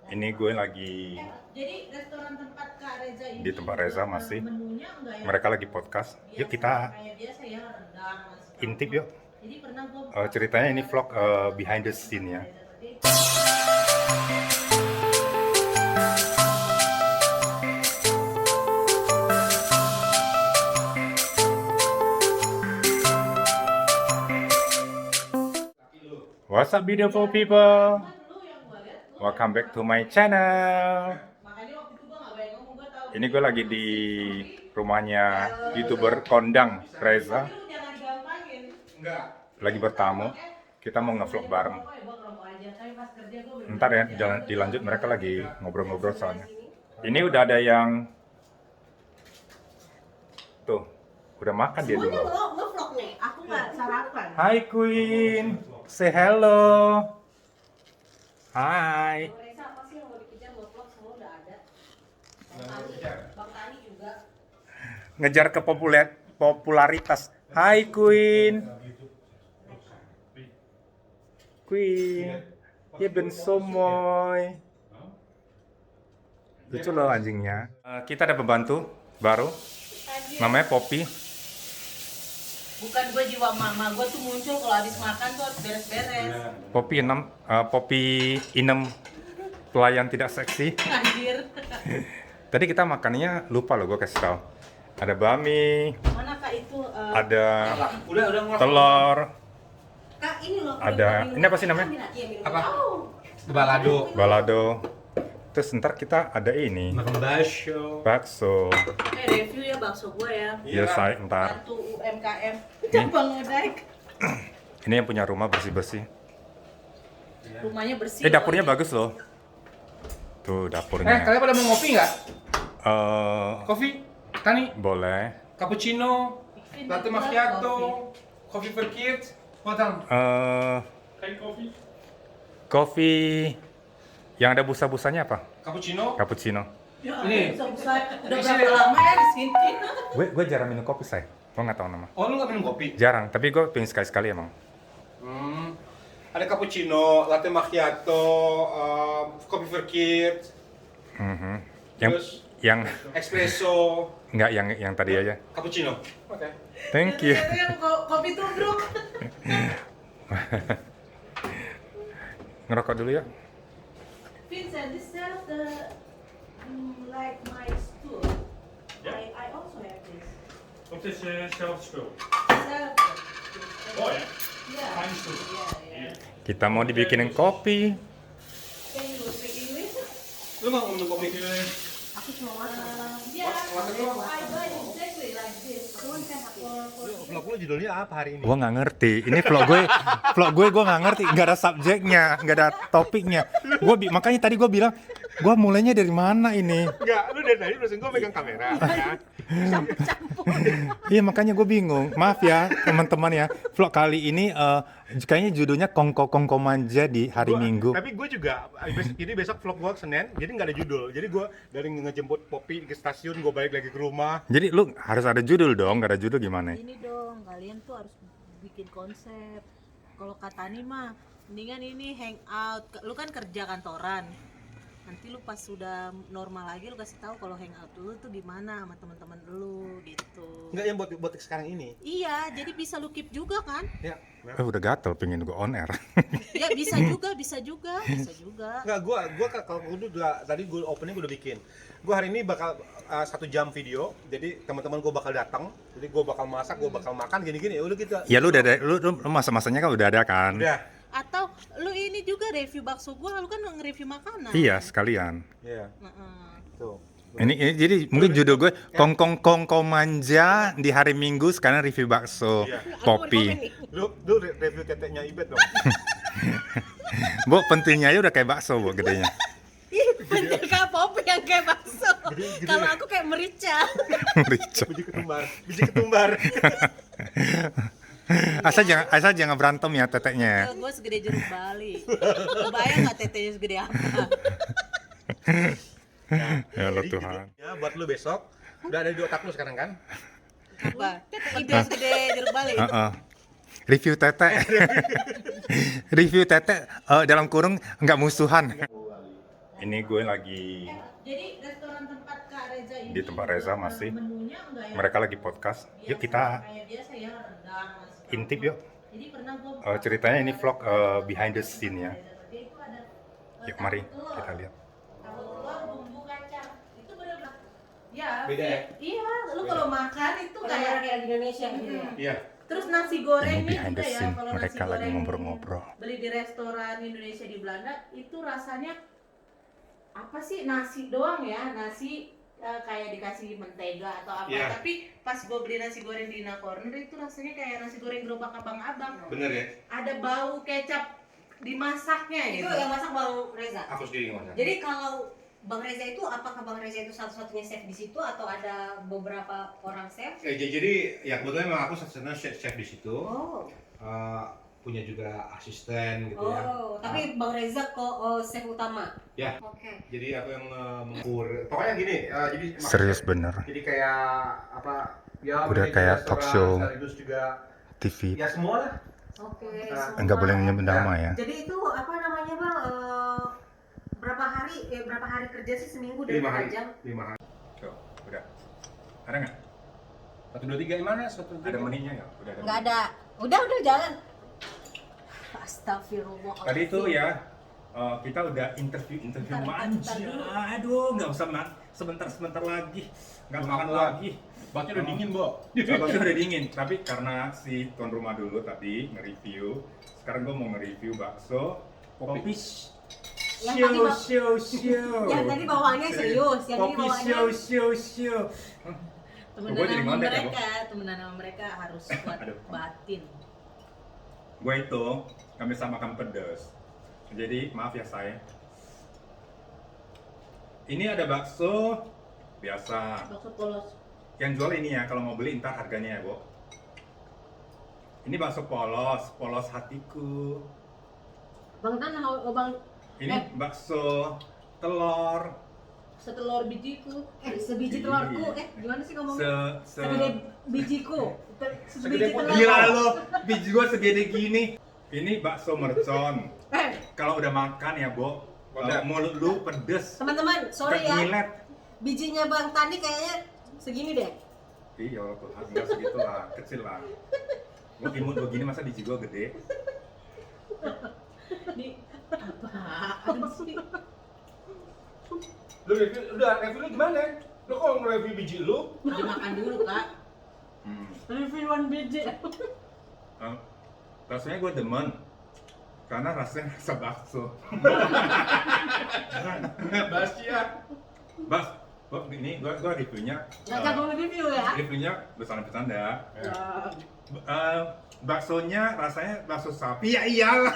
Ini gue lagi Jadi restoran tempat Kak Reza ini di tempat Reza masih. menunya enggak ya? Mereka lagi podcast. Yuk kita Kayak biasa ya, rendang, nasi intip campur. yuk. Jadi pernah gue Ceritanya ini vlog behind the scene ya. What's up beautiful people? Welcome back to my channel. Makanya waktu itu gue nggak banyak ngomong, gue tahu. Ini gue lagi di rumahnya YouTuber kondang Reza. Lu jangan gampangin. Lagi bertamu. Kita mau ngevlog bareng. Pokoknya gue ngerokok aja. Tapi pas kerja gue bener-bener Ntar ya, dilanjut, mereka lagi ngobrol-ngobrol soalnya. Ini udah ada yang tuh, udah makan dia semuanya dulu. lo vlog nih. Aku nggak sarapan. Hai Queen, say hello. Hai. Reza apa sih yang mau dikejar? Mau vlog semua udah ada. Bang Tani juga. Ngejar ke popularitas. Hai Queen. Queen. Ya ben somoy. Lucu loh anjingnya. Kita ada pembantu baru. Namanya Poppy. Bukan gue jiwa mama, gue tuh muncul kalau habis makan tuh harus beres-beres. Poppy inem pelayan tidak seksi. Anjir. Tadi kita makannya lupa loh, gue kasih tau. Ada bami, Mana Kak itu? ada Udah telur, Kak ini loh. ada ini apa sih namanya? Apa? Balado. Balado. Terus ntar kita ada ini Makan bakso. bakso. Review ya bakso gue ya. Ya saya ntar. Bantu UMKM. Cabang Udaik. Ini yang punya rumah bersih-bersih. Rumahnya bersih. Dapurnya bagus loh. Tuh dapurnya. Kalian pada mau ngopi nggak? Kopi? Kopi? Tani? Boleh. Cappuccino? Latte macchiato? Kopi per kids? Wat dan? Geen kopi? Kopi yang ada busa-busanya apa? Cappuccino? Cappuccino. Ya, Ini. udah berapa lama ya di sini? Gue jarang minum kopi say. Gue nggak tahu nama. Oh, lu nggak minum kopi? Jarang, tapi gue pengen sekali-sekali emang. Ada cappuccino, latte macchiato, kopi per kids, Mhm. Yang Terus? yang espresso, nggak yang tadi aja. cappuccino. Oke. Thank you. Itu yang kopi tubruk. Ngerokok dulu ya. Vincent, this is the like my stool. I also have this. Of is zelfde spul. Self. Oh ja, Yeah. fijne stoel. Yeah. Kita mau dibikinin kopi. Can you speak English? Lu nggak minum kopi? Aku cuma makan. Yeah, I buy exactly like this. Cuman kan Vlog lu judulnya apa hari ini? Gue nggak ngerti. Ini vlog gue nggak ngerti. Nggak ada subjeknya, nggak ada topiknya. Makanya tadi gue bilang, gue mulainya dari mana ini? Enggak, lu dari tadi terus gue megang kamera. Iya makanya gue bingung. Maaf ya teman-teman ya. Vlog kali ini kayaknya judulnya Kongko Manja di hari Minggu. Tapi gue juga, ini besok vlog gue Senin, jadi nggak ada judul. Jadi gue dari ngejemput Poppy ke stasiun, gue balik lagi ke rumah. Jadi lu harus ada judul dong. Nggak ada judul gimana? ini dong, kalian tuh harus bikin konsep. Kalau kata Tani mah, mendingan ini hangout. Lu kan kerja kantoran. Nanti lu pas sudah normal lagi lu kasih tahu kalau hangout lu tuh di mana sama teman-teman lu gitu. Enggak yang buat sekarang ini. Iya, jadi bisa lu keep juga kan? Ya. Udah gatel pengen gue on air. Ya bisa juga. Enggak, gue kalau gue udah tadi gue opening gue udah bikin. Gue hari ini bakal 1 jam video. Jadi teman-teman gue bakal datang. Jadi gue bakal masak, gue bakal makan gini-gini. Ya udah gitu. Ya lu udah ada, lu masa-masanya kan udah ada kan? Udah. Atau lu ini juga review bakso gua, lu kan nge-review makanan. Iya sekalian. Iya. Heeh. Tuh. Ini jadi mungkin judul gue Kongko Manja di hari Minggu sekarang review bakso Iya. Poppy. Lu review teteknya Ibet dong. Bu pentilnya aja udah kayak bakso bu gedenya. Ih, bener kayak Poppy yang kayak bakso. Kalau aku kayak merica. Rico. Biji ketumbar. Asal jangan berantem ya teteknya. Gue segede jeruk bali. Kebayang nggak tetenya segede apa? Ya Allah Jadi Tuhan. gitu. Ya buat lu besok udah ada di otak lu sekarang kan? Apa? Ide segede jeruk bali. Review tete. Review tete dalam kurung nggak musuhan. Ini gue lagi Jadi restoran tempat Kak Reza ini di tempat Reza masih. menunya enggak yang Mereka lagi podcast. Yuk kita kayak biasa ya, rendang, nasi intip campur. yuk. Jadi pernah gua Ceritanya ini vlog behind the scene ya. Dia itu ada Yuk mari tahu telur. kita lihat. Tahu telur bumbu kacang. Itu benar-benar ya. Beda ya? Iya, lu kalau makan itu kayak Kayak di Indonesia gitu ya. Iya. terus nasi goreng Ini behind the juga ya, scene. kalau Mereka nasi lagi goreng ngobrol-ngobrol. beli di restoran Indonesia di Belanda itu rasanya apa sih, nasi doang ya, nasi kayak dikasih mentega atau apa. Iya. Tapi pas gue beli nasi goreng di Ina Corner itu rasanya kayak nasi goreng gerobak abang-abang. Bener ya? Ada bau kecap dimasaknya Itu gitu. yang masak Bang Reza. Aku sendiri ngomong. Jadi kalau Bang Reza itu, apakah Bang Reza itu satu-satunya chef di situ atau ada beberapa orang chef? Jadi ya kebetulan memang aku satu-satunya chef di situ. Oh, Punya juga asisten gitu ya. tapi Bang Reza kok chef utama. Ya. Oke. Jadi aku yang mengukur. Pokoknya gini, jadi Serius bener. Jadi kayak apa? Ya Udah manajer kayak restoran, talk show. sekaligus juga TV. ya semua lah. Oke. Enggak boleh nyebut nama ya. Jadi itu apa namanya Bang? Berapa hari kerja sih seminggu dan 5 berapa hari. jam? 5 hari. Tuh, udah. Ada nggak? 1 2 3 gimana? 1 2 Ada meninya nggak? Udah ada. Nggak ada. Udah jalan. Astagfirullah. Tadi itu ya kita udah interview manja. Aduh, nggak usah sebentar lagi, nggak makan lagi. Baknya udah dingin, Bo. Baknya udah dingin. Tapi karena si tuan rumah dulu tadi nge-review, sekarang gue mau nge-review bakso kopi Yang tadi show. Yang tadi bawaannya serius, yang tadi Kopi bawaannya show. Temenan Gua jadi sama ngondek ya, mereka, temenan sama mereka harus kuat Aduh. batin. Gue itu kami samakan pedas. Jadi maaf ya saya. Ini ada bakso biasa. Bakso polos. Yang jual ini ya, kalau mau beli ntar harganya ya, Bu. Ini bakso polos hatiku. Bang Tan, Bang Ini bakso telur. Setelur bijiku. sebiji telurku, gimana sih ngomongnya? Se Segede bijiku. Segede Sebiji putih. telur. Gila lo, biji gua segede gini. Ini bakso mercon. Kalau udah makan ya, Bo, mulut lu pedes. Teman-teman, sorry ya. Ngilet. Bijinya Bang Tani kayaknya segini deh. Iya, Tuhan, enggak segitu lah, kecil lah. Gua imut begini masa biji gua gede. Ini apaan sih? Lu review lu gimana? Lu kok nge-review biji lu? Dimakan dulu, Kak. Reviewan biji. Rasanya gue demen karena rasanya rasa bakso. Basia. Ini gue reviewnya. Nggak jago review ya? Reviewnya bercanda-bercanda. Baksonya rasanya bakso sapi, ya iyalah.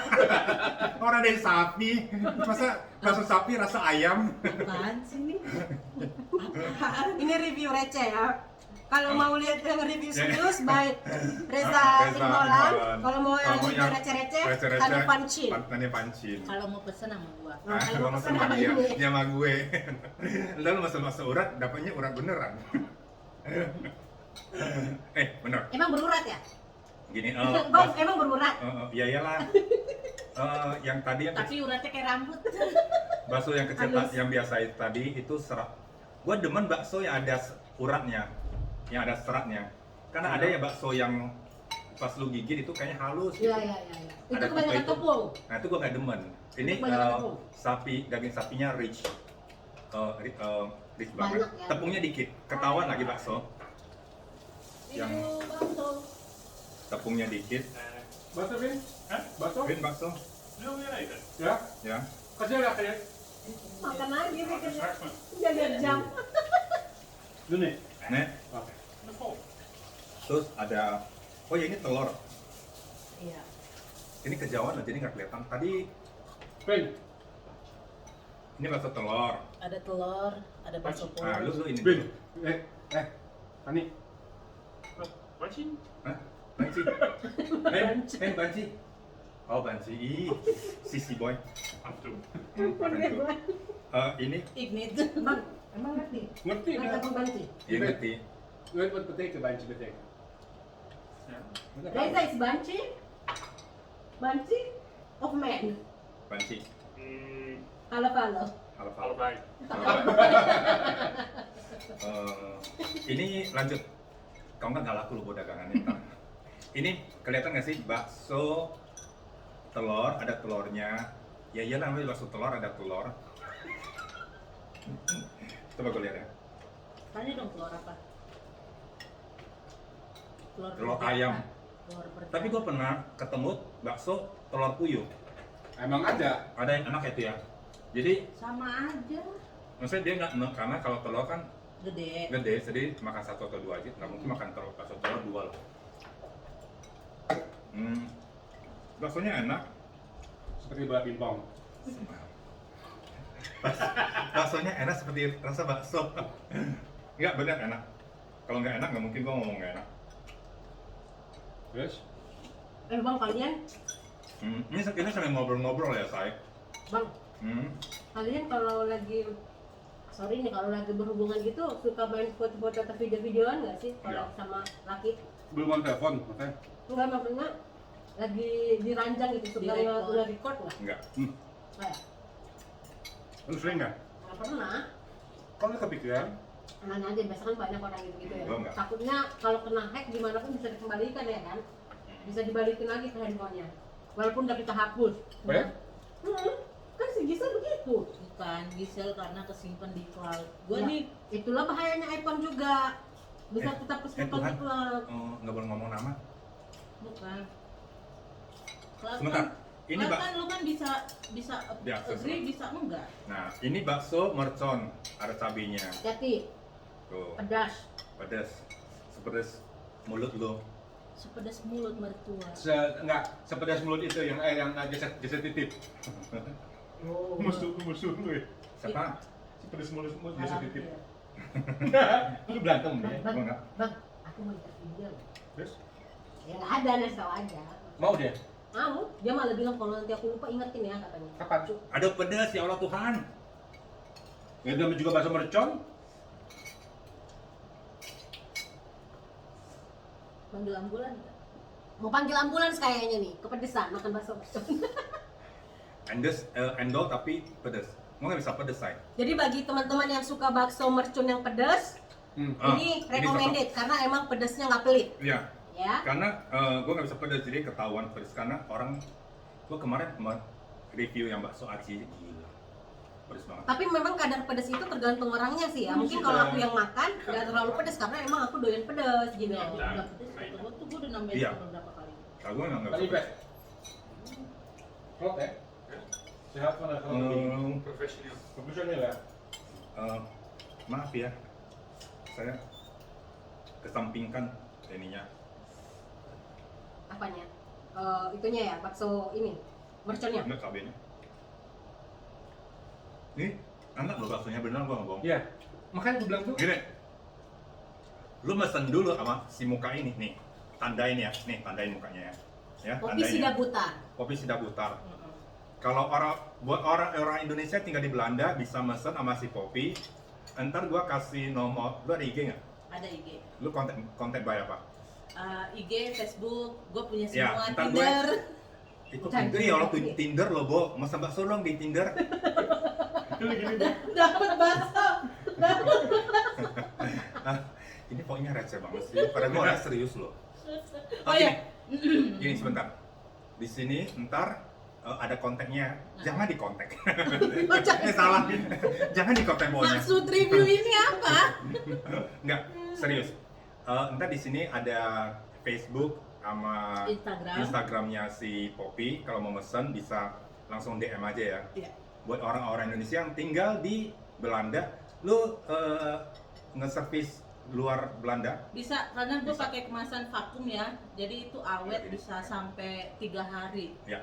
Orang dari sapi, masa bakso sapi rasa ayam? Apaan sih ini? Ini review receh ya. Kalau mau lihat yang review serius by Reza Reza Imholan. Imholan. Kalau mau yang Kalau review receh-receh, Tani Pancin. Tanya pancin. Kalau mau pesen sama gua. Nah, kalau Kalau pesan sama sama dia, ini. dia sama gue. Lalu masa urat, dapatnya urat beneran. Bener. Emang berurat ya? Gini, Bang, emang berurat? ya iyalah. Yang tadi yang Tapi uratnya kayak rambut. bakso yang kecil Halus. yang biasa itu tadi itu serat. Gua demen bakso yang ada uratnya, yang ada seratnya. Karena ada ya bakso yang pas lu gigit itu kayaknya halus. Iya, gitu. iya. Itu Ada kebanyakan itu. tepung. Nah itu gua nggak demen. Ini Itu kebanyakan tepung. sapi, daging sapinya rich, rich banget. Banyak ya. Tepungnya dikit. Ketahuan lagi bakso. Yang tepungnya dikit. Bakso, Vin? Hah? Bakso? Win bakso, No, we like it. Ya? ya. Kasih lihat ya. Makan lagi Oh, bikinnya. that's right. Udah lihat jam. Lu nih. Nih, Oke. The fold. terus ada. Oh ya ini telur. Iya. Ini kejauhan loh, jadi nggak kelihatan. Tadi Vin. ini bakso telur. Ada telur, ada bakso Nah, polos. lu ini. Vin. dulu. Tani. Watching? Hah? Banci. Banci. Oh, banci. Ih, sisi boy. After. Ini Ignit. Bang, emang ngerti? Ngerti Ngerti kan? tepung banci? ya ngerti. Buat potato, banci potato. Yeah. Reza is banci? Banci of man. Banci. Mm, Halo. Halo. Alright. Ini lanjut. Kamu kan nggak laku lu buat dagangannya. Ntar. Ini kelihatan nggak sih bakso telur, ada telurnya. Ya iyalah namanya bakso telur, ada telur. Coba gue lihat ya. Tanya dong telur apa? Telur berjaka. ayam. Telur berjaka. Tapi gue pernah ketemu bakso telur puyuh. Emang ada. Ada yang enak itu ya. Jadi Sama aja. maksudnya dia nggak karena kalau telur kan Gede. gede, jadi makan satu atau dua aja. Nggak mungkin makan telur bakso telur dua loh. Baksonya enak. Seperti bola pingpong. Baksonya enak seperti rasa bakso. Enggak benar enak. Kalau nggak enak nggak mungkin gua ngomong nggak enak. Terus? Bang, kalian, Ini kita sambil ngobrol-ngobrol ya, say. bang, Hmm. kalian kalau lagi, sorry nih, kalau lagi berhubungan gitu suka main foto-foto atau video-videoan nggak sih kalau Iya. sama laki? Belum on telepon, maksudnya? Enggak, maksudnya lagi diranjang gitu, suka Di-record. nge-record nggak? Enggak. Kayak, Lu sering nggak? nggak pernah. Kok lu kepikiran? Nanya aja, biasa kan banyak orang gitu-gitu ya. Gua nggak. Takutnya kalau kena hack gimana pun bisa dikembalikan ya kan? Bisa dibalikin lagi ke handphonenya. Walaupun udah kita hapus. Oh ya? Kan si Gisel begitu. Bukan Gisel karena kesimpan di cloud. Gua Ya, nih itulah bahayanya iPhone juga. Bisa kita kesimpan Tuhan. di cloud. Nggak boleh ngomong nama. bukan. Cloud Sebentar. kan- Ini cloud bak. kan lu kan bisa Diakses, agree Bang. bisa enggak. Nah, ini bakso mercon, ada cabenya. Hati, Tuh, pedas. pedas. Sepedas mulut lo. Sepedas mulut mertua. Enggak, sepedas mulut itu yang geser titip. Oh. Musuh lu ya. Siapa? Sepedas mulut Alam geser titip. dia. Lu berantem ya? Bang, Gua nggak. bang, aku mau lihat video. Terus? Ya nggak ada, nasi tahu aja. Mau dia? Mau, dia malah bilang kalau nanti aku lupa ingetin ya katanya. Kapan? Ada pedas ya Allah Tuhan. Ya namanya juga bakso mercon. Panggil ambulan nggak? Mau panggil ambulans kayaknya nih, kepedesan makan bakso. Endol tapi pedas. Gua nggak bisa pedas, say. Jadi bagi teman-teman yang suka bakso mercun yang pedas, ini recommended karena emang pedasnya nggak pelit, Iya. ya. Karena gue nggak bisa pedas, jadi ketahuan pedas. Karena orang, gue kemarin review yang bakso aci, gila, pedas banget. Tapi memang kadar pedas itu tergantung orangnya sih ya. Mungkin kalau aku yang makan nggak terlalu pedas karena emang aku doyan pedas gitu. Ya, udah pedes kata gua tuh gua udah nambahin Iya. beberapa kali. Kalau gue nggak Tadi bisa pedas. Oke. Sehat mana kalau Professional. profesional ya? Maaf ya, saya kesampingkan ininya. Apanya? Itunya ya, bakso ini, merconnya. Enggak cabenya. Nih, enak loh baksonya, beneran gue nggak bohong. Iya. Makanya gue bilang tuh. Gini, lu mesen dulu sama si muka ini, nih, tandain ya, nih tandain mukanya ya. Ya, Kopi tandain ya. Sidabutar. Kopi Sidabutar. Kalau buat orang Indonesia tinggal di Belanda bisa mesen sama si Kopi. Ntar gua kasih nomor, lu ada IG nggak? Ada IG. Lu konten by apa? IG, Facebook, gue punya Ya, semua, ntar Tinder. Itu Tinder ya, Allah tuh Tinder lo, Bo. Mesen bakso dong di Tinder. Dapat bakso. Ini pokoknya receh banget sih. Padahal gua orangnya serius loh. Oh Oke, ya. Gini sebentar. Di sini ntar ada kontaknya. Jangan di kontak. jangan. Salah. Jangan di kontak bawahnya. Maksud review ini apa? Enggak, serius. Ntar di sini ada Facebook sama Instagramnya si Poppy. Kalau mau mesen bisa langsung DM aja ya. Iya. Buat orang-orang Indonesia yang tinggal di Belanda, lu nge-service luar Belanda? Bisa, karena gue Bisa. pakai kemasan vakum ya. Jadi itu awet Iya, bisa sampai 3 hari. Ya.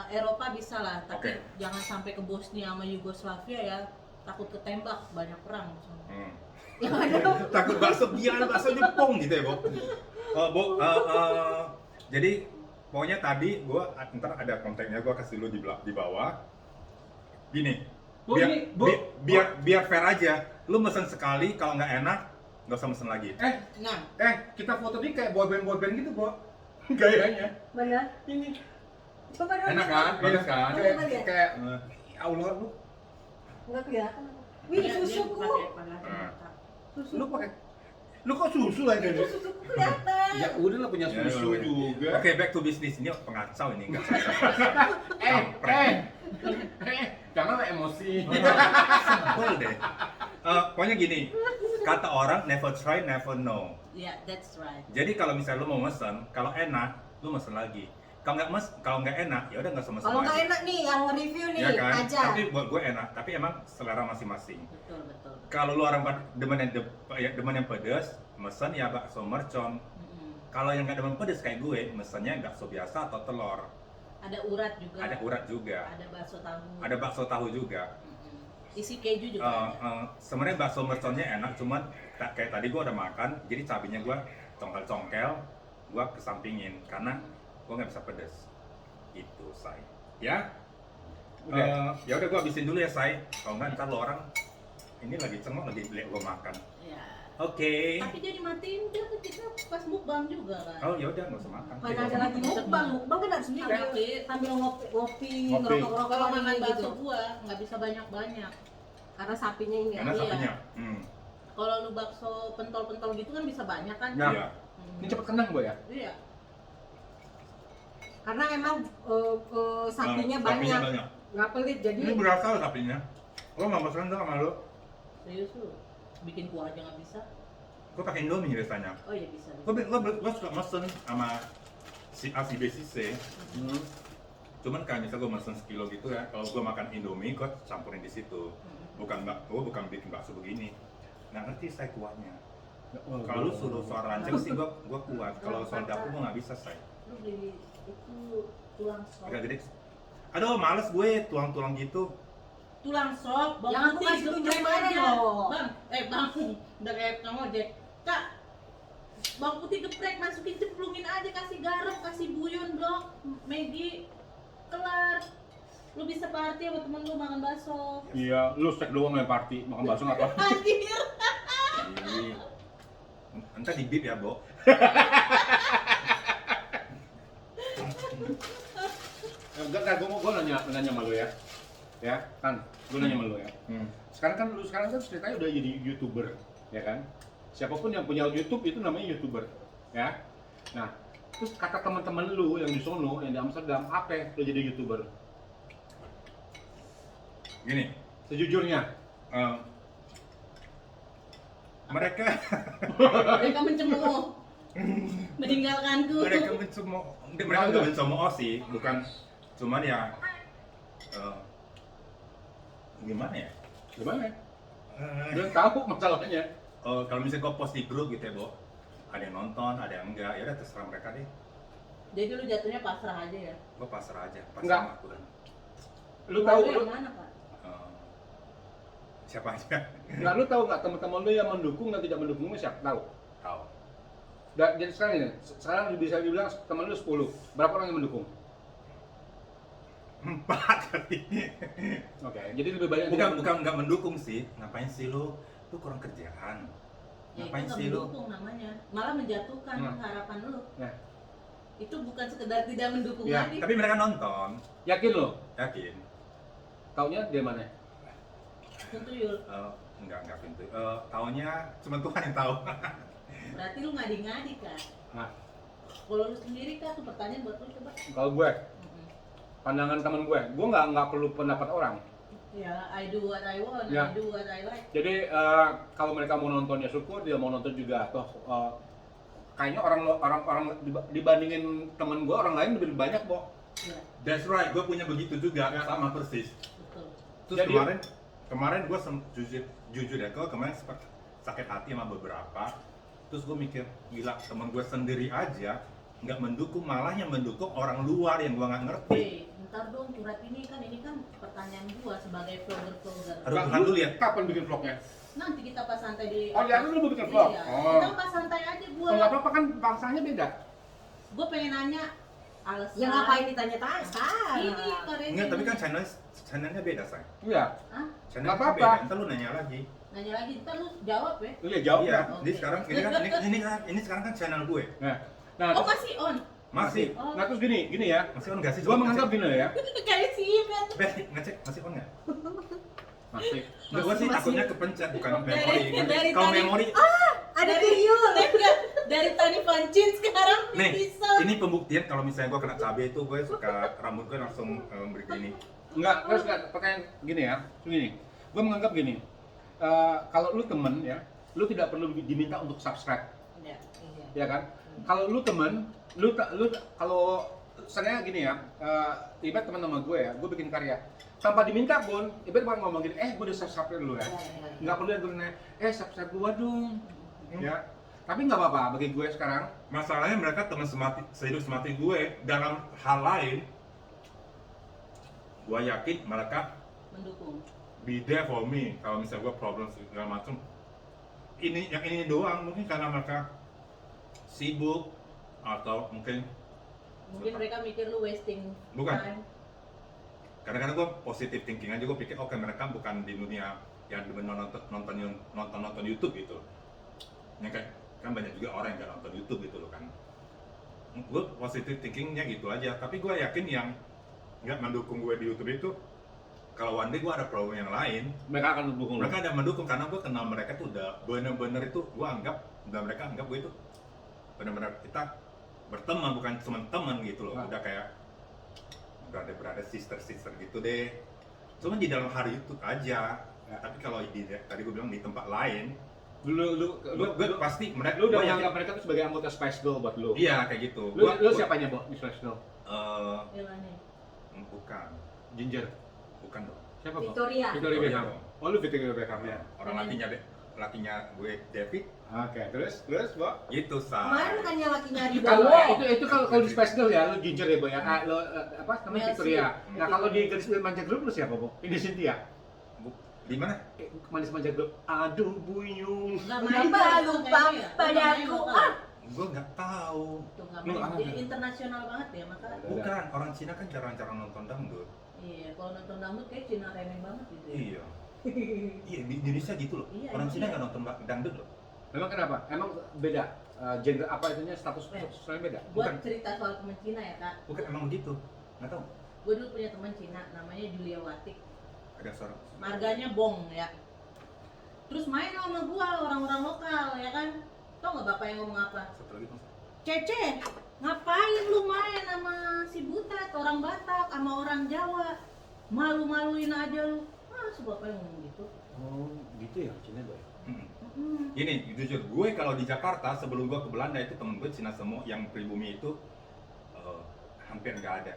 Eropa bisa lah, tapi Oke. jangan sampai ke Bosnia sama Yugoslavia ya. Takut ketembak, banyak perang. Yang ada Takut bakso dia bakso Jepang gitu ya, Bo. Jadi pokoknya tadi gua ntar ada kontaknya, gua kasih lu di bawah. Gini. Bu, Biar, ini, Bu. biar fair aja. Lu mesen sekali, kalau nggak enak nggak usah mesen lagi. Nah, Kita foto nih kayak boyband gitu, Bo. Gayanya. mana? Ini Coba dong. Enak kan? Bagus kan? Coba lihat. kayak ya Allah lu. Nggak kelihatan. Wih, Dia susuku. pakai kacamata. Susu. Lu pakai, lu kok susu aja nih? Susuku kelihatan. Ya udah lah punya susu Ya, juga. Oke, back to business. Ini pengacau ini enggak. Jangan lah emosi. Simpel deh. Pokoknya gini, kata orang never try, never know. Ya, that's right. Jadi kalau misalnya lu mau mesen, kalau enak, lu mesen lagi. Kalau nggak enak, ya udah nggak usah mesen Kalau nggak lagi. enak nih yang nge-review nih, Ya kan? aja. Tapi buat gue enak, tapi emang selera masing-masing. Betul, betul. Kalau lu orang demen yang pedas, mesen ya bakso mercon. Kalau yang nggak demen pedas kayak gue, mesennya bakso biasa atau telur. Ada urat juga. Ada urat juga. Ada bakso tahu. Ada bakso tahu juga. Isi keju juga ada. Sebenarnya bakso merconnya enak, cuman kayak tadi gue udah makan, jadi cabenya gue congkel-congkel, gue kesampingin karena gue nggak bisa pedas. Itu say. Ya. Ya udah gue habisin dulu ya say. Kalau nggak ntar lo orang ini lagi cengok lagi lihat gue makan. Ya. Oke. Tapi dia dimatiin dia kita pas mukbang juga kan. Oh ya udah nggak usah makan. Mana ada lagi mukbang, mukbang kan harus Sambil sambil ngopi, Ngopi. ngerokok-ngerokok kalau makan gitu. bakso gua nggak bisa banyak-banyak. Karena sapinya ini. Karena Iya. sapinya. Kalau lu bakso pentol-pentol gitu kan bisa banyak kan? Nah. Iya. Ini cepet kenyang gue ya. Iya. Karena emang sapinya Sapinya banyak, banyak. nggak pelit jadi. Ini berasa loh sapinya. Lo nggak mesen dong sama lo? Serius lu? Bikin kuah aja nggak bisa? Gue pakai Indomie biasanya. Oh iya bisa. Gue suka mesen sama si A, si B, si C. Cuman kayak misalnya gue mesen sekilo gitu ya, kalau gue makan Indomie, gue campurin di situ. Bukan bikin bakso begini. Nggak ngerti saya kuahnya. Kalau lu suruh soal rancang sih gue kuat. Kalau soal dapur gue nggak bisa saya. Lu beli itu tulang sop. Agak gede. Aduh, males gue tulang-tulang gitu. Tulang sop, bawang Jangan putih kasih tunjuk geprek merah aja. loh. Bang, bang, udah kayak kamu aja. Kak, bawang putih geprek masukin cemplungin aja, kasih garam, kasih buyun, blok, Maggi, kelar. Lu bisa party sama temen lu makan bakso. Iya, lu stek doang main party, makan bakso nggak apa. Anjir. Ih. Entar di bip ya, Bo. Enggak, gue nanya sama lu ya. Ya, kan, gue nanya sama lu ya. Sekarang kan ceritanya udah jadi YouTuber, ya kan? Siapapun yang punya YouTube itu namanya YouTuber, ya. Nah, terus kata teman-teman lu yang di sono, yang di Amsterdam, apa lu jadi YouTuber? Gini, Sejujurnya, mereka Mereka mencemooh. Meninggalkanku. mereka nggak mencemooh sih, bukan cuman ya gimana ya? gimana? Udah tahu masalahnya. Kalau misalnya gue post di grup gitu ya, Bo, ada yang nonton, ada yang enggak, ya udah terserah mereka deh. Jadi lu jatuhnya pasrah aja ya. Gue pasrah aja, Enggak. sama aku dan Lu tahu Lu lu, yang mana, Pak? siapa aja nggak lu tahu nggak teman-teman lu yang mendukung dan tidak mendukung lu siapa? Tahu. tahu. Jadi sekarang ini, sekarang bisa dibilang teman lu 10. Berapa orang yang mendukung? 4 kali. Oke, jadi lebih banyak Bukan nggak mendukung sih. Ngapain sih lu kurang kerjaan? Ya, Ngapain itu sih nggak lu? mendukung namanya. Malah menjatuhkan harapan lu. Ya. Itu bukan sekedar tidak mendukung Ya, lagi. Tapi mereka nonton, Yakin lo? yakin. Taunya dia mana? Tuyul. Enggak pintu. Taunya cuma Tuhan yang tahu. Berarti lu ngadi-ngadi kan? Nah, Kalau lu sendiri kan tuh pertanyaan buat lu coba. kalau gue, pandangan teman gue nggak perlu pendapat orang. Ya, I do what I want, Ya. I do what I like. Jadi kalau mereka mau nonton ya syukur, dia mau nonton juga. Toh kayaknya orang dibandingin temen gue, orang lain lebih banyak, Bo. Ya, That's right, gue punya begitu juga, sama persis. betul. Terus Jadi- kemarin gue jujur ya, gue kemarin sempat sakit hati sama beberapa. Terus gue mikir, gila temen gue sendiri aja nggak mendukung, malah yang mendukung orang luar yang gue nggak ngerti. Ntar dong, Turat ini kan pertanyaan gua sebagai vlogger. Aduh, Tuhan dulu ya. Kapan bikin vlognya? Nanti kita pas santai di. Oh, ya lu bikin vlog? Iya. Oh. Kita pas santai aja gua. Nggak apa-apa kan bangsanya beda. Gua pengen nanya alasan. Ya ngapain ditanya-tanya sekarang? Ini Korea. Enggak, tapi kan channelnya beda, say. Iya. Hah? Channelnya Nggak beda, apa-apa. ntar lu nanya lagi. Nanya lagi, ntar lu jawab ya. Iya, jawab Iya, ya. ini sekarang ini sekarang kan channel gue. Nah, Oh masih on. Masih Oh. nah terus gini ya. on nggak sih? Gua menganggap gini ya. Kayak sih kan. Beth, ngecek masih on nggak? Masih. Gue sih takutnya kepencet bukan memori. dari Kalau tadi- memori, Ada tuyul. Enggak, dari Tani Pancin sekarang nih, pisau. ini pembuktian kalau misalnya gue kena cabai itu gue suka rambut gue langsung begini. Enggak, terus pertanyaan gini ya, gini. Gue menganggap gini, kalau lu temen ya, lu tidak perlu diminta untuk subscribe, Iya. ya kan? Kalau lu temen, lu kalau misalnya gini ya, ibarat teman sama gue ya, gue bikin karya, tanpa diminta pun, ibarat gue ngomong gini, gue udah subscribe dulu ya, nggak perlu gue nanya, subscribe gue dong, ya. Tapi nggak apa-apa bagi gue sekarang. Masalahnya mereka teman sehidup semati gue dalam hal lain. Gue yakin mereka Mendukung. be there for me kalau misalnya gue problem segala macam. Yang ini doang mungkin karena mereka sibuk atau mungkin Mereka mikir lu wasting Bukan. time. kadang-kadang gue positive thinking aja, gue pikir oke mereka bukan di dunia yang nonton YouTube gitu. Yang kayak kan banyak juga orang yang gak nonton YouTube gitu loh kan. Gue positive thinkingnya gitu aja, tapi gue yakin yang nggak mendukung gue di YouTube itu kalau one day gue ada problem yang lain, Mereka akan mendukung lu. mereka ada mendukung karena gue kenal mereka tuh udah bener-bener itu gue anggap, dan mereka anggap gue itu bener-bener kita berteman, bukan cuma teman gitu loh. Nah. Udah kayak brother sister gitu deh, cuma di dalam hari YouTube aja ya. Tapi kalau tadi gue bilang di tempat lain, gue pasti mereka Lu udah gua yakin- menganggap mereka tuh sebagai anggota Spice Girl buat lu. iya kayak gitu. Lu siapanya, Bo, di Spice Girl? Bilangnya. Bukan, Ginger. bukan dong. Siapa, Bo? Victoria. Victoria Oh, iya Beckham. dong. Oh, lu Victoria Beckham ya. Orang lakinya gue David Oke, terus, Bo? itu Kemarin bukannya laki nyari Kalau bawa. itu kalau di Spice Girl ya, lu Ginger ya, Bo ya. Lo apa namanya Melsi. Victoria. Nah, kalau di Gadis Manja Group lu siapa, Bo? Ini Cynthia. di mana? Manis Manja Group. Aduh, buyung. Enggak Kenapa lupa padaku? Gue nggak tahu. Tuh nggak Lu main. apa? Jadi internasional banget ya maka. Bukan, orang Cina kan jarang-jarang nonton dangdut. Iya, kalau nonton dangdut kayak Cina remeh banget gitu ya. Iya. Iya, di Indonesia gitu loh. Iya, Orang Cina iya. nggak nonton dangdut loh. Memang kenapa? Emang beda? Gender apa itunya, status sosialnya beda? Buat cerita soal teman Cina ya kak. Bukan, emang begitu. Nggak tahu. Gue dulu punya teman Cina namanya Julia Watik. Ada suara. Marganya Bong ya. Terus main sama gua orang-orang lokal ya kan. Tau nggak bapak yang ngomong apa? Satu lagi Mas. Cece, ngapain lu main sama si Butet, orang Batak, sama orang Jawa? Malu-maluin aja lu. Masa bapak yang ngomong gitu? Oh, gitu ya, Cina, Bo. Ini jujur, gue kalau di Jakarta sebelum gue ke Belanda itu temen gue Cina semua, yang pribumi itu hampir nggak ada.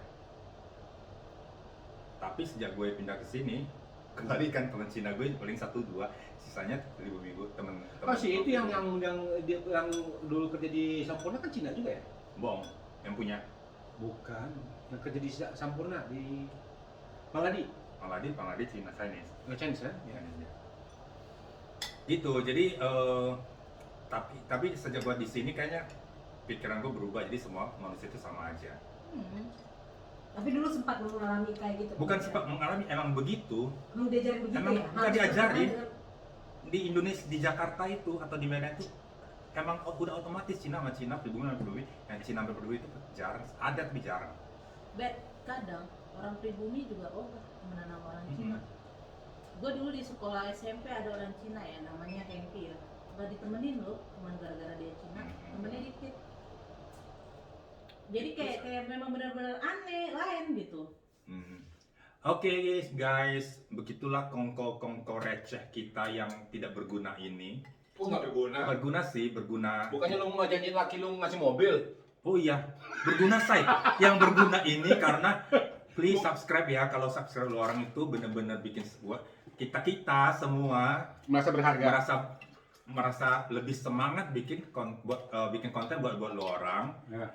Tapi sejak gue pindah ke sini, kembali kan teman Cina gue paling 1-2, sisanya pribumi gue temen. Oh, si itu yang dulu kerja di Sampurna kan Cina juga ya? Bong yang punya Bukan, yang kerja di Sampurna di Maladi. Pangadi Cina Chinese. Nggak Chinese ya? Ya. Gitu, jadi tapi sejak gue di sini kayaknya pikiran gue berubah, jadi semua manusia itu sama aja. Tapi dulu sempat mengalami kayak gitu. Bukan sempat mengalami, emang begitu. Emang diajarin begitu Emang ya? bukan Harus diajarin. berteman Di Indonesia, di Jakarta itu atau di Medan itu emang udah otomatis Cina sama Cina, pribumi sama pribumi, yang Cina sama pribumi itu jarang, ada tapi jarang. Bet, kadang orang pribumi juga temenan sama orang Cina. Gue dulu di sekolah SMP ada orang Cina ya, namanya Hengki ya. Gak ditemenin loh, cuma gara-gara dia Cina, temennya dikit. Jadi kayak memang benar-benar aneh, lain gitu. Oke guys, begitulah kongko receh kita yang tidak berguna ini. Oh, nggak berguna. Berguna sih, berguna. Bukannya lu mau ngajakin laki lu ngasih mobil? Oh iya, berguna say. Yang berguna ini karena please subscribe ya. Kalau subscribe lu orang itu bener-bener bikin sebuah kita semua Merasa berharga. merasa lebih semangat bikin bikin konten buat lu orang. Ya.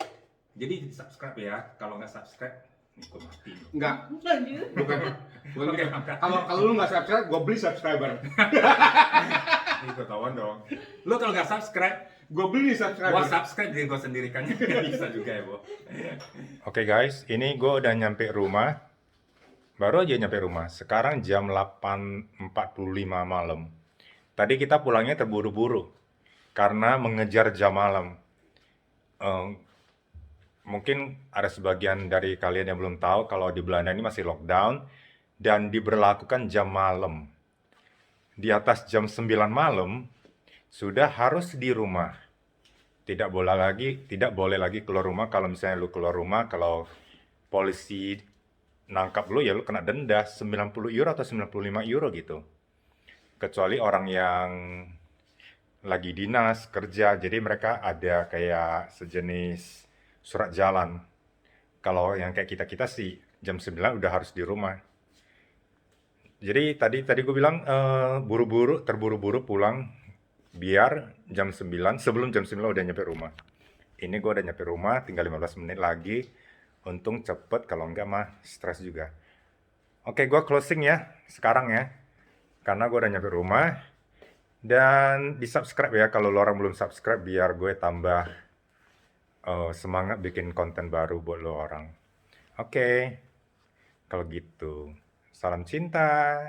Jadi subscribe ya. Kalau nggak subscribe, nih gue mati. Enggak, Lanjut. bukan. Oke, Kalau lu nggak subscribe, gua beli subscriber. Ini ketahuan dong. Lu kalau nggak subscribe, Gua beli subscriber. gua subscribe diri gua sendiri kan. Nggak bisa juga ya, Bo. Oke guys, ini gua udah nyampe rumah. Baru aja nyampe rumah. Sekarang jam 8.45 malam. Tadi kita pulangnya terburu-buru karena mengejar jam malam. Mungkin ada sebagian dari kalian yang belum tahu kalau di Belanda ini masih lockdown dan diberlakukan jam malam. di atas jam 9 malam sudah harus di rumah. Tidak boleh lagi keluar rumah. Kalau misalnya lu keluar rumah, kalau polisi nangkap lu ya lu kena denda 90 euro atau 95 euro gitu. Kecuali orang yang lagi dinas, kerja, jadi mereka ada kayak sejenis surat jalan. Kalau yang kayak kita sih jam 9 udah harus di rumah. Jadi tadi gue bilang terburu-buru pulang biar jam 9, sebelum jam 9 udah nyampe rumah. Ini gue udah nyampe rumah, tinggal 15 menit lagi. Untung cepet, kalau enggak mah stres juga. Oke, gue closing ya sekarang ya. Karena gue udah nyampe rumah. Dan di subscribe ya, kalau lo orang belum subscribe biar gue tambah semangat bikin konten baru buat lo orang. Oke, kalau gitu salam cinta.